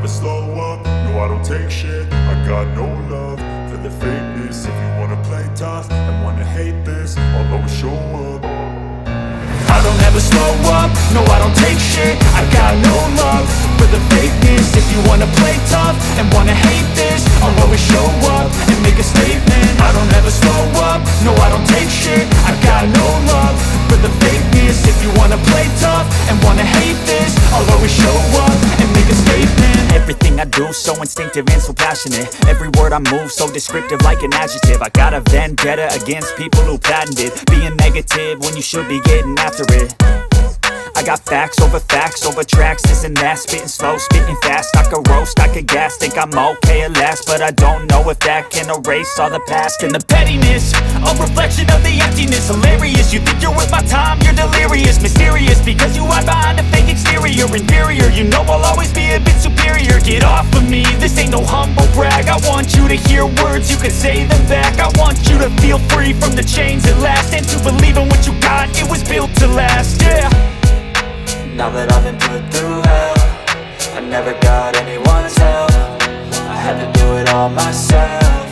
slow up, no I don't take shit. I got no love for the fakeness. If you wanna play tough and wanna hate this, I'll always show up. I don't ever slow up, no I don't take shit. I got no love for the fakeness. If you wanna play tough and wanna hate this, I'll always show up and make a statement. I don't ever slow up, no I don't take shit. I got no love for the fakeness. If you wanna play tough and wanna hate this, I'll always show up and make a statement. Everything I do so instinctive and so passionate. Every word I move so descriptive like an adjective. I got a vendetta against people who patented being negative when you should be getting after it. I got facts over tracks, this and that. Spitting slow, spitting fast. I could roast, I could gas. Think I'm okay at last, but I don't know if that can erase all the past. And the pettiness, a reflection of the emptiness. Hilarious, you think you're worth my time, you're delirious. Mysterious, because you hide behind a fake exterior. Inferior, you know I'll always be a bit superior. Get off of me, this ain't no humble brag. I want you to hear words, you can say them back. I want you to feel free from the chains at last, and to believe in what you got, it was built to last, yeah. Now that I've been put through hell, I never got anyone's help. I had to do it all myself.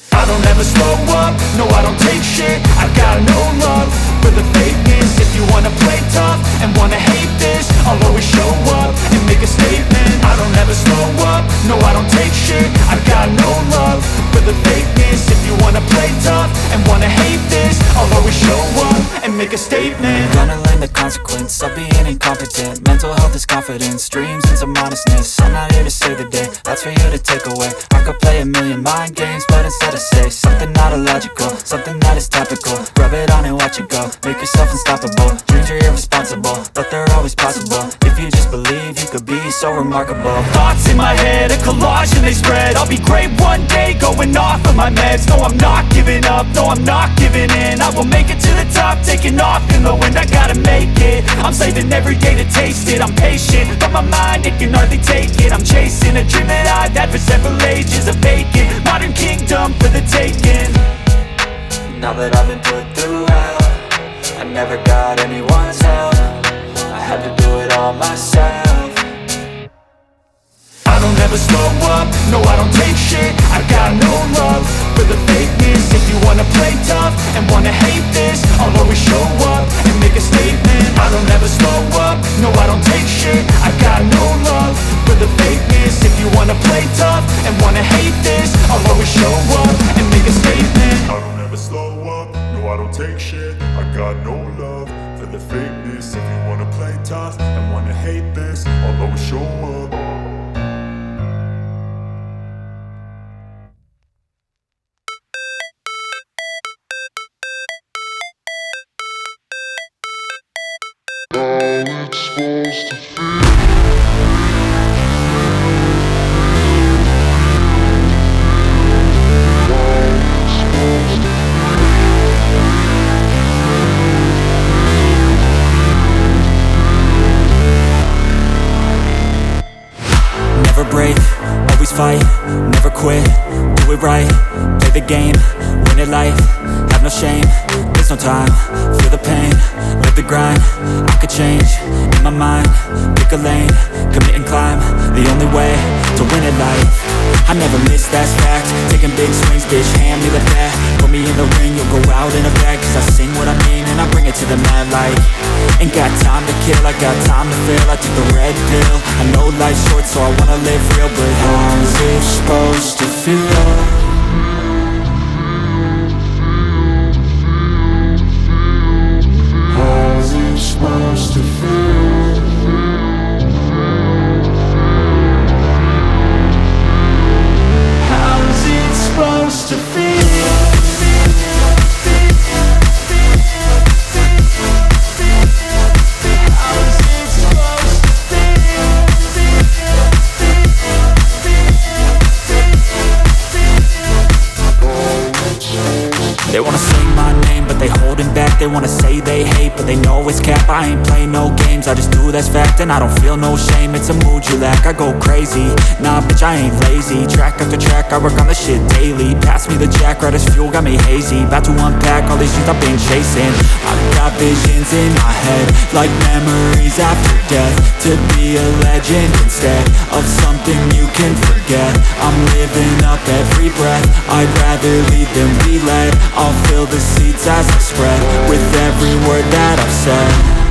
I don't ever slow up, no I don't take shit. I got no love for the fakeness. If you wanna play tough and wanna hate this, I'll always show up and make a statement. I don't ever slow up, no I don't take shit. I got no love for the fakeness. If you wanna play tough and wanna hate this, I'll always show up and make a statement. Gonna learn the consequence of being incompetent. Mental health is confidence, dreams and some honestness. I'm not here to save the day, that's for you to take away. I could play a million mind games, but instead I say something not illogical, something that is topical. Rub it on and watch it go, make yourself unstoppable. Dreams are irresponsible, but they're always possible. If you just believe, you could be so remarkable. Thoughts in my head, a collage and they spread. I'll be great one day, going off of my meds. No, I'm not giving up, no, I'm not giving in. I will make it to the top, taking off in the wind. I gotta make it, I'm saving every day to taste it. I'm patient, but my mind, it can hardly take it. I'm chasing a dream that I've had for several ages. A vacant, modern kingdom for the taking. Now that I've been put through hell, I never got anyone's help. I had to do it all myself. I don't ever slow up, no I don't take shit. I got no love for the fakeness. If you wanna play tough and wanna hate this, I'll always show up and make a statement. I don't ever slow up, no I don't take shit. I got no love for the fakeness. If you wanna play tough and wanna hate this, I'll always show up and make a statement. I don't ever slow up, no I don't take shit. I got no love for the fakeness. If you wanna play tough and wanna hate this, I'll always show up. Never break, always fight, never quit, do it right, play the game, win it life, have no shame, there's no time, feel the pain, live the grind, I could change, in my mind, pick a lane, commit and climb, the only way to win at life. I never miss, that's fact, taking big swings, bitch, hand me the bat, put me in the ring, you'll go out in a bag, cause I sing what I mean and I bring it to the mad light. Ain't got time to kill, I got time to feel, I took the red pill, I know life's short so I wanna live real, but how's it supposed to feel? Supposed to feel. How's it supposed to feel? How's it supposed to feel? wanna say they hate, but they know it's cap. I ain't play no games, I just do that's fact. And I don't feel no shame, it's a mood you lack. I go crazy, nah bitch I ain't lazy. Track after track, I work on this shit daily. Pass me the jack, right as fuel, got me hazy. About to unpack all these things I've been chasing. I've got visions in my head, like memories after death. To be a legend instead of something you can forget. I'm living up every breath, I'd rather lead than be led. I'll fill the seats as I spread with every word that I've said.